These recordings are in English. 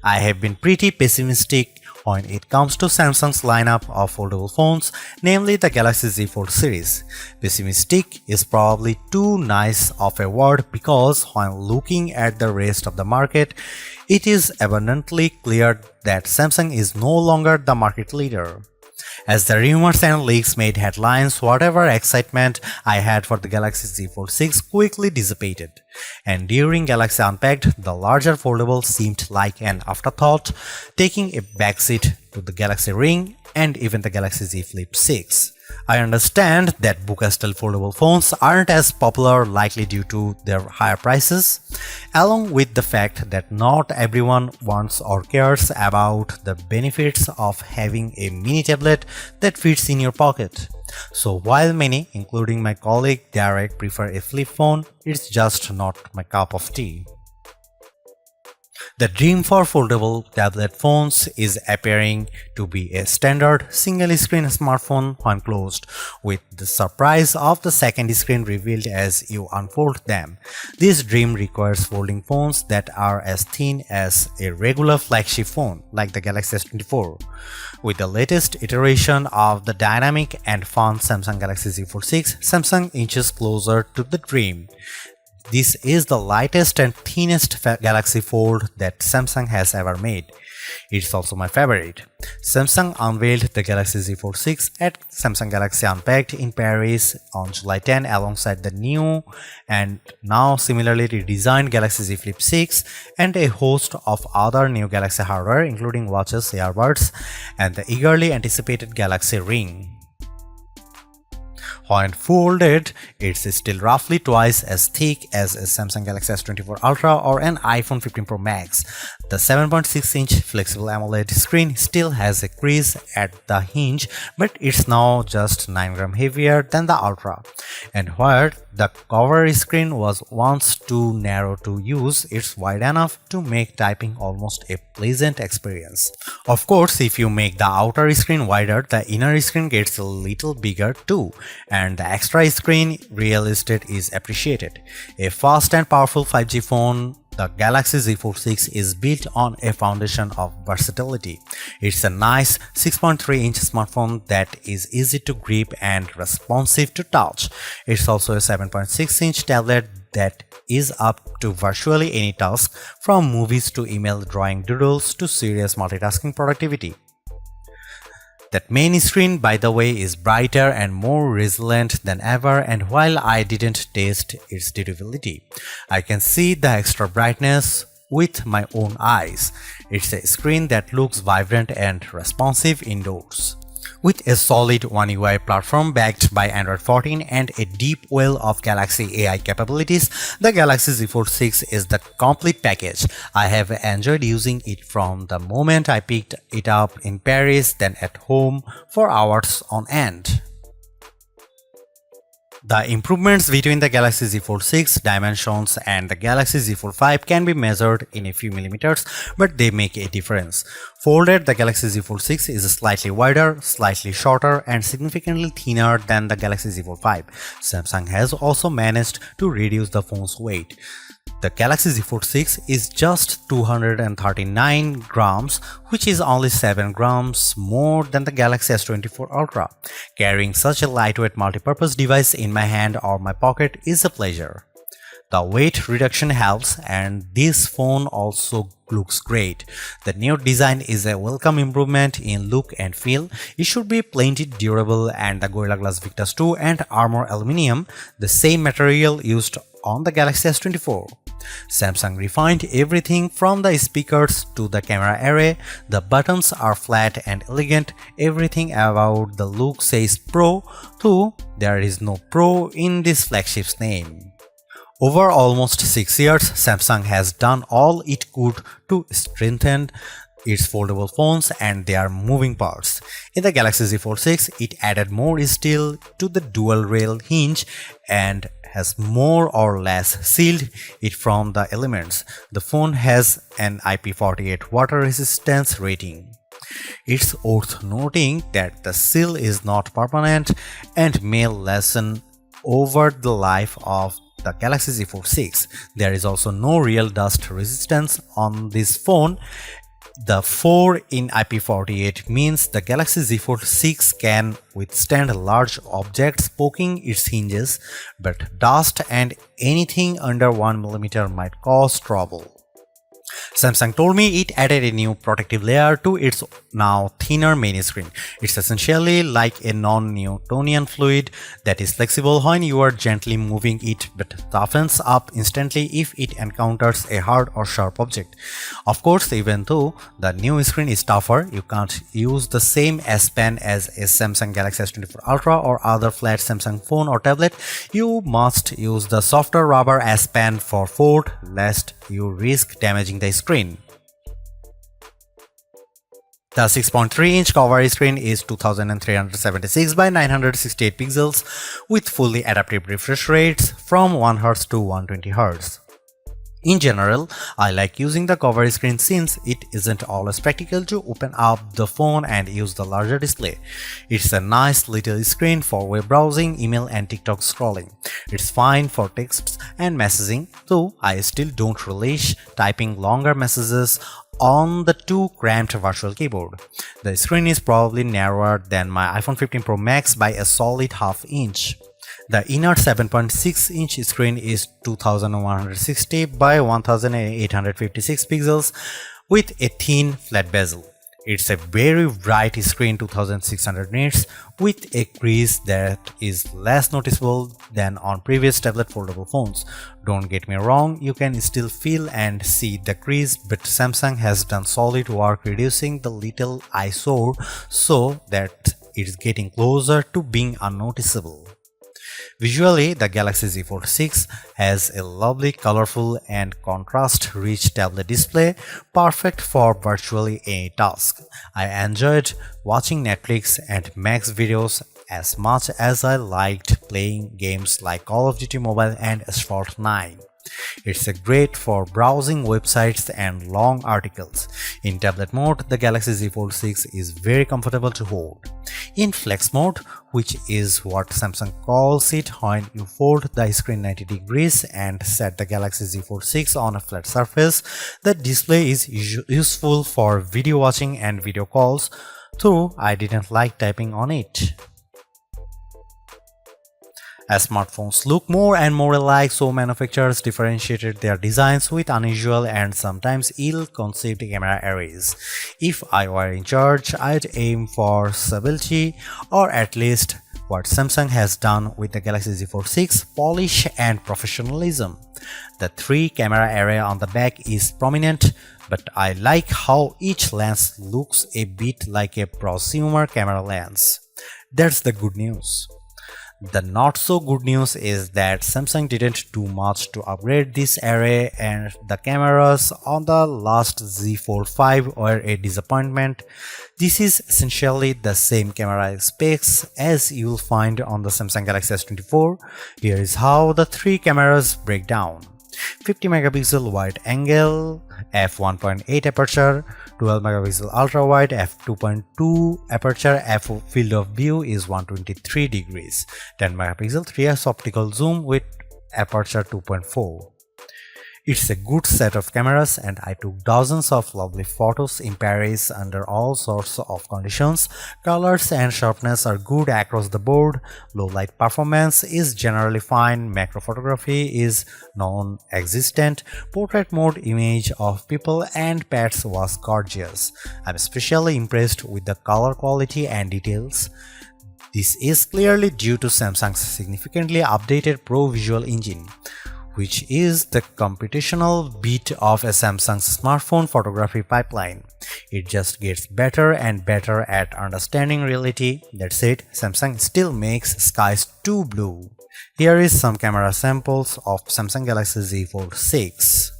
I have been pretty pessimistic when it comes to Samsung's lineup of foldable phones, namely the Galaxy Z Fold series. Pessimistic is probably too nice of a word because when looking at the rest of the market, it is abundantly clear that Samsung is no longer the market leader. As the rumors and leaks made headlines, whatever excitement I had for the Galaxy Z Fold 6 quickly dissipated. And during Galaxy Unpacked, the larger foldable seemed like an afterthought, taking a backseat to the Galaxy Ring and even the Galaxy Z Flip 6. I understand that Buca-style foldable phones aren't as popular, likely due to their higher prices, along with the fact that not everyone wants or cares about the benefits of having a mini tablet that fits in your pocket. So while many, including my colleague Derek, prefer a flip phone, it's just not my cup of tea. The dream for foldable tablet phones is appearing to be a standard single-screen smartphone when closed, with the surprise of the second screen revealed as you unfold them. This dream requires folding phones that are as thin as a regular flagship phone, like the Galaxy S24. With the latest iteration of the dynamic and fun Samsung Galaxy Z Fold 6, Samsung inches closer to the dream. This is the lightest and thinnest Galaxy Fold that Samsung has ever made. It's also my favorite. Samsung unveiled the Galaxy Z Fold 6 at Samsung Galaxy Unpacked in Paris on July 10 alongside the new and now similarly redesigned Galaxy Z Flip 6 and a host of other new Galaxy hardware including watches, earbuds, and the eagerly anticipated Galaxy Ring. When folded, it's still roughly twice as thick as a Samsung Galaxy S24 Ultra or an iPhone 15 Pro Max. The 7.6-inch flexible AMOLED screen still has a crease at the hinge, but it's now just 9 grams heavier than the Ultra. And where the cover screen was once too narrow to use, it's wide enough to make typing almost a pleasant experience. Of course, if you make the outer screen wider, the inner screen gets a little bigger too, and the extra screen real estate is appreciated. A fast and powerful 5G phone, the Galaxy Z Fold 6 is built on a foundation of versatility. It's a nice 6.3-inch smartphone that is easy to grip and responsive to touch. It's also a 7.6-inch tablet that is up to virtually any task, from movies to email, drawing doodles to serious multitasking productivity. That main screen, by the way, is brighter and more resilient than ever, and while I didn't test its durability, I can see the extra brightness with my own eyes. It's a screen that looks vibrant and responsive indoors. With a solid One UI platform backed by Android 14 and a deep well of Galaxy AI capabilities, the Galaxy Z Fold 6 is the complete package. I have enjoyed using it from the moment I picked it up in Paris, then at home for hours on end. The improvements between the Galaxy Z Fold 6 dimensions and the Galaxy Z Fold 5 can be measured in a few millimeters, but they make a difference. Folded, the Galaxy Z Fold 6 is slightly wider, slightly shorter, and significantly thinner than the Galaxy Z Fold 5. Samsung has also managed to reduce the phone's weight. The Galaxy Z Fold 6 is just 239 grams, which is only 7 grams more than the Galaxy S24 Ultra. Carrying such a lightweight multipurpose device in my hand or my pocket is a pleasure. The weight reduction helps, and this phone also looks great. The new design is a welcome improvement in look and feel. It should be plenty durable, and the Gorilla Glass Victus 2 and Armor Aluminium, the same material used on the Galaxy S24. Samsung refined everything from the speakers to the camera array. The buttons are flat and elegant. Everything about the look says Pro, though there is no Pro in this flagship's name. Over almost 6 years, Samsung has done all it could to strengthen its foldable phones and their moving parts. In the Galaxy Z Fold 6, it added more steel to the dual rail hinge and has more or less sealed it from the elements. The phone has an IP48 water resistance rating. It's worth noting that the seal is not permanent and may lessen over the life of the Galaxy Z Fold 6. There is also no real dust resistance on this phone, The 4 in IP48 means the Galaxy Z Fold 6 can withstand large objects poking its hinges, but dust and anything under 1 mm might cause trouble. Samsung told me it added a new protective layer to its now thinner main screen. It's essentially like a non-Newtonian fluid that is flexible when you are gently moving it but toughens up instantly if it encounters a hard or sharp object. Of course, even though the new screen is tougher, you can't use the same S Pen as a Samsung Galaxy S24 Ultra or other flat Samsung phone or tablet. You must use the softer rubber S Pen for Fold, lest you risk damaging the screen. The 6.3-inch cover screen is 2376 by 968 pixels with fully adaptive refresh rates from 1Hz to 120Hz. In general, I like using the cover screen since it isn't always practical to open up the phone and use the larger display. It's a nice little screen for web browsing, email and TikTok scrolling. It's fine for texts and messaging, though I still don't relish typing longer messages on the too cramped virtual keyboard. The screen is probably narrower than my iPhone 15 Pro Max by a solid half inch. The inner 7.6-inch screen is 2160 by 1856 pixels with a thin flat bezel. It's a very bright screen 2600 nits with a crease that is less noticeable than on previous tablet foldable phones. Don't get me wrong, you can still feel and see the crease, but Samsung has done solid work reducing the little eyesore so that it's getting closer to being unnoticeable. Visually, the Galaxy Z Fold 6 has a lovely, colorful and contrast-rich tablet display, perfect for virtually any task. I enjoyed watching Netflix and Max videos as much as I liked playing games like Call of Duty Mobile and Asphalt 9. It's great for browsing websites and long articles. In tablet mode, the Galaxy Z Fold 6 is very comfortable to hold. In flex mode, which is what Samsung calls it when you fold the screen 90 degrees and set the Galaxy Z Fold 6 on a flat surface, the display is useful for video watching and video calls, though I didn't like typing on it. As smartphones look more and more alike, so manufacturers differentiated their designs with unusual and sometimes ill-conceived camera arrays. If I were in charge, I'd aim for stability, or at least what Samsung has done with the Galaxy Z Fold 6, polish and professionalism. The 3-camera array on the back is prominent, but I like how each lens looks a bit like a prosumer camera lens. That's the good news. The not so good news is that Samsung didn't do much to upgrade this array and the cameras on the last Z Fold 5 were a disappointment. This is essentially the same camera specs as you'll find on the Samsung Galaxy S24. Here is how the 3 cameras break down. 50 megapixel wide angle, f1.8 aperture, 12 megapixel ultra wide, f2.2 aperture, f field of view is 123 degrees, 10 megapixel 3x optical zoom with aperture 2.4. It's a good set of cameras and I took dozens of lovely photos in Paris under all sorts of conditions. Colors and sharpness are good across the board, low light performance is generally fine, macro photography is non-existent, portrait mode image of people and pets was gorgeous. I'm especially impressed with the color quality and details. This is clearly due to Samsung's significantly updated Pro Visual Engine, which is the computational bit of a Samsung's smartphone photography pipeline. It just gets better and better at understanding reality. That said, Samsung still makes skies too blue. Here is some camera samples of Samsung Galaxy Z Fold 6.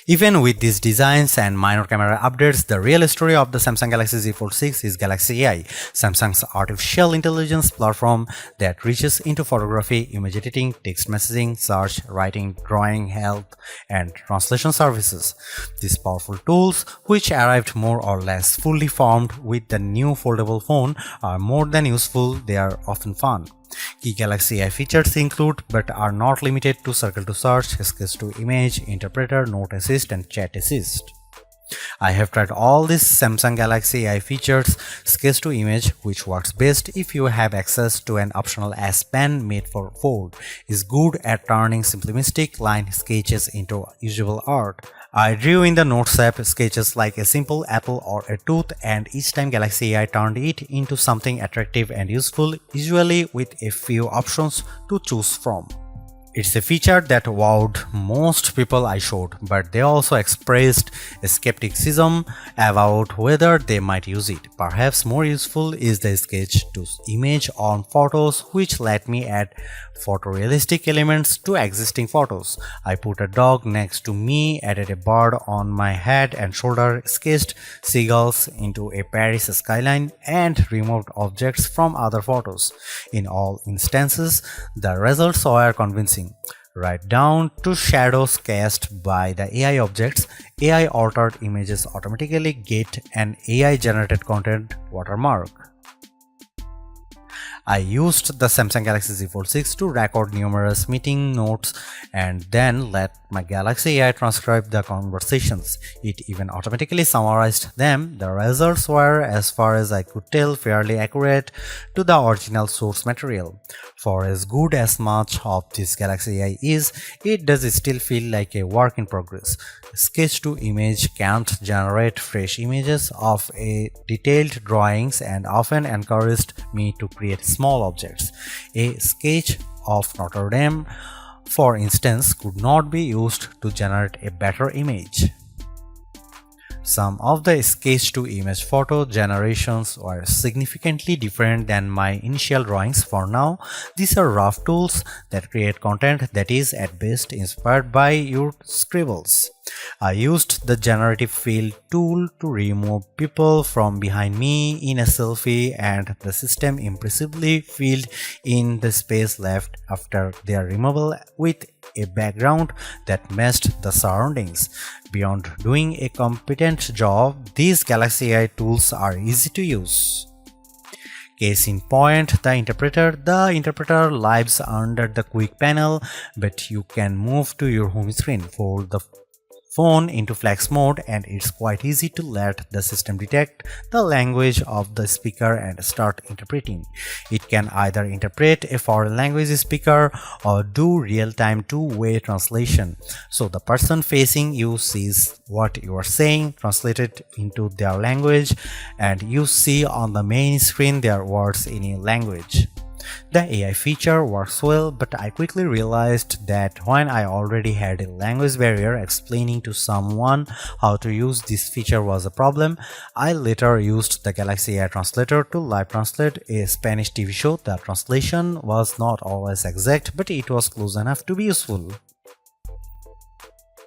Even with these designs and minor camera updates, the real story of the Samsung Galaxy Z Fold 6 is Galaxy AI, Samsung's artificial intelligence platform that reaches into photography, image editing, text messaging, search, writing, drawing, health, and translation services. These powerful tools, which arrived more or less fully formed with the new foldable phone, are more than useful, they are often fun. Key Galaxy AI features include, but are not limited to, Circle to Search, Sketch to Image, Interpreter, Note Assist, and Chat Assist. I have tried all these Samsung Galaxy AI features. Sketch to Image, which works best if you have access to an optional S Pen made for Fold, is good at turning simplistic line sketches into usable art. I drew in the Notes app sketches like a simple apple or a tooth, and each time Galaxy AI turned it into something attractive and useful, usually with a few options to choose from. It's a feature that wowed most people I showed, but they also expressed a skepticism about whether they might use it. Perhaps more useful is the sketch to image on photos, which let me add photorealistic elements to existing photos. I put a dog next to me, added a bird on my head and shoulder, sketched seagulls into a Paris skyline, and removed objects from other photos. In all instances, the results were convincing. Right down to shadows cast by the AI objects. AI altered images automatically get an AI generated content watermark. I used the Samsung Galaxy Z Fold 6 to record numerous meeting notes and then let my Galaxy AI transcribe the conversations. It even automatically summarized them. The results were, as far as I could tell, fairly accurate to the original source material. For as good as much of this Galaxy AI is, it does still feel like a work in progress. Sketch to Image can't generate fresh images of a detailed drawings and often encouraged me to create small objects. A sketch of Notre Dame, for instance, could not be used to generate a better image. Some of the sketch-to-image photo generations were significantly different than my initial drawings. For now, these are rough tools that create content that is at best inspired by your scribbles. I used the generative fill tool to remove people from behind me in a selfie, and the system impressively filled in the space left after their removal with a background that matched the surroundings. Beyond doing a competent job, these Galaxy AI tools are easy to use. Case in point, the interpreter. The interpreter lives under the quick panel, but you can move to your home screen, fold the phone into flex mode, and it's quite easy to let the system detect the language of the speaker and start interpreting. It can either interpret a foreign language speaker or do real-time two-way translation, so the person facing you sees what you are saying translated into their language, and you see on the main screen their words in a language. The AI feature works well, but I quickly realized that when I already had a language barrier, explaining to someone how to use this feature was a problem. I later used the Galaxy AI Translator to live translate a Spanish TV show. The translation was not always exact, but it was close enough to be useful.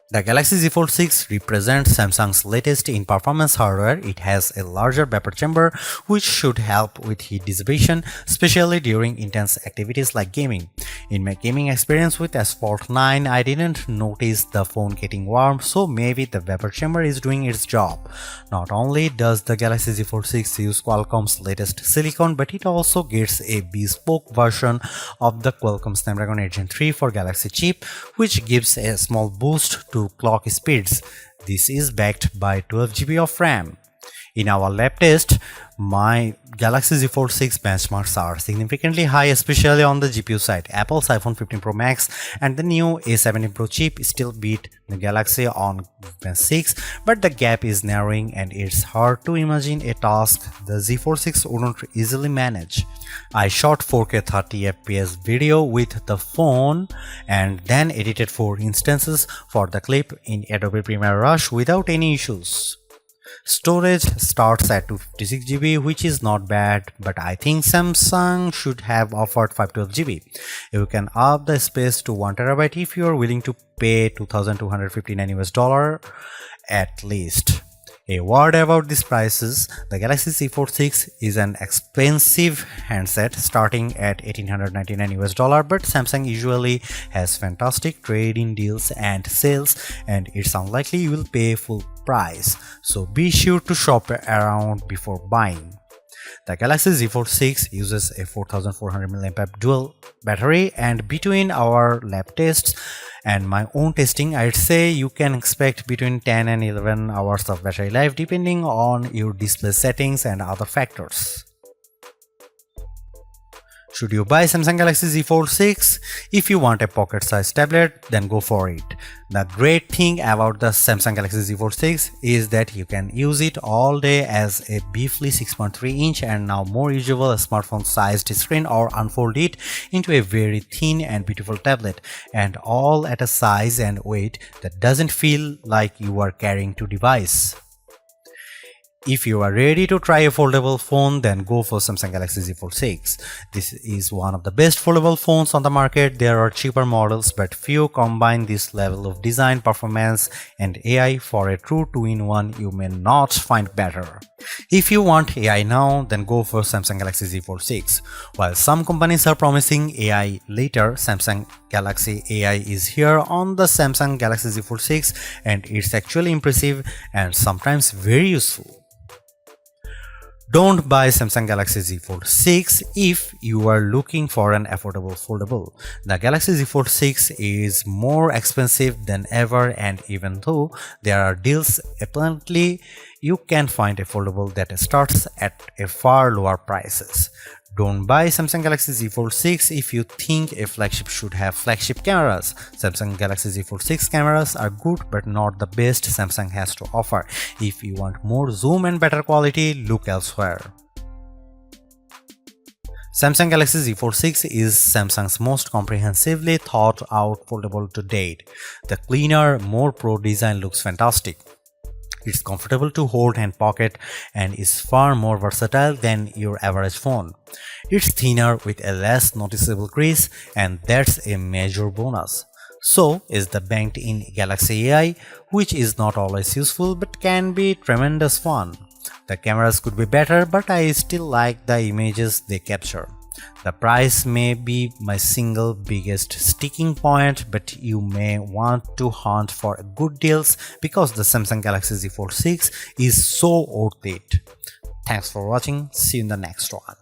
The Galaxy Z Fold 6 represents Samsung's latest in performance hardware. It has a larger vapor chamber, which should help with heat dissipation, especially during intense activities like gaming. In my gaming experience with S-Fold 9, I didn't notice the phone getting warm, so maybe the vapor chamber is doing its job. Not only does the Galaxy Z Fold 6 use Qualcomm's latest silicon, but it also gets a bespoke version of the Qualcomm Snapdragon 8 Gen 3 for Galaxy chip, which gives a small boost to clock speeds. This is backed by 12 GB of RAM. In our lab test, my Galaxy Z Fold 6 benchmarks are significantly high, especially on the GPU side. Apple's iPhone 15 Pro Max and the new A17 Pro chip still beat the Galaxy on Bench 6, but the gap is narrowing and it's hard to imagine a task the Z Fold 6 wouldn't easily manage. I shot 4K 30fps video with the phone and then edited 4 instances for the clip in Adobe Premiere Rush without any issues. Storage starts at 256 GB, which is not bad, but I think Samsung should have offered 512 GB. You can up the space to 1 TB if you are willing to pay $2,259 at least. A word about these prices: the Galaxy Z Fold 6 is an expensive handset starting at $1,899, but Samsung usually has fantastic trade-in deals and sales, and it's unlikely you will pay full price. So be sure to shop around before buying. The Galaxy Z Fold 6 uses a 4400 mAh dual battery, and between our lab tests and my own testing, I'd say you can expect between 10 and 11 hours of battery life depending on your display settings and other factors. Should you buy Samsung Galaxy Z Fold 6? If you want a pocket-sized tablet, then go for it. The great thing about the Samsung Galaxy Z Fold 6 is that you can use it all day as a beefy 6.3-inch and now more usable smartphone-sized screen, or unfold it into a very thin and beautiful tablet, and all at a size and weight that doesn't feel like you are carrying two devices. If you are ready to try a foldable phone, then go for Samsung Galaxy Z Fold 6. This is one of the best foldable phones on the market. There are cheaper models, but few combine this level of design, performance, and AI. For a true 2-in-1, you may not find better. If you want AI now, then go for Samsung Galaxy Z Fold 6. While some companies are promising AI later, Samsung Galaxy AI is here on the Samsung Galaxy Z Fold 6, and it's actually impressive and sometimes very useful. Don't buy Samsung Galaxy Z Fold 6 if you are looking for an affordable foldable. The Galaxy Z Fold 6 is more expensive than ever, and even though there are deals, apparently you can find a foldable that starts at a far lower prices. Don't buy Samsung Galaxy Z Fold 6 if you think a flagship should have flagship cameras. Samsung Galaxy Z Fold 6 cameras are good but not the best Samsung has to offer. If you want more zoom and better quality, look elsewhere. Samsung Galaxy Z Fold 6 is Samsung's most comprehensively thought out foldable to date. The cleaner, more pro design looks fantastic. It's comfortable to hold and pocket and is far more versatile than your average phone. It's thinner with a less noticeable crease, and that's a major bonus. So is the banked-in Galaxy AI, which is not always useful but can be tremendous fun. The cameras could be better, but I still like the images they capture. The price may be my single biggest sticking point, but you may want to hunt for good deals because the Samsung Galaxy Z Fold 6 is so worth it. Thanks for watching. See you in the next one.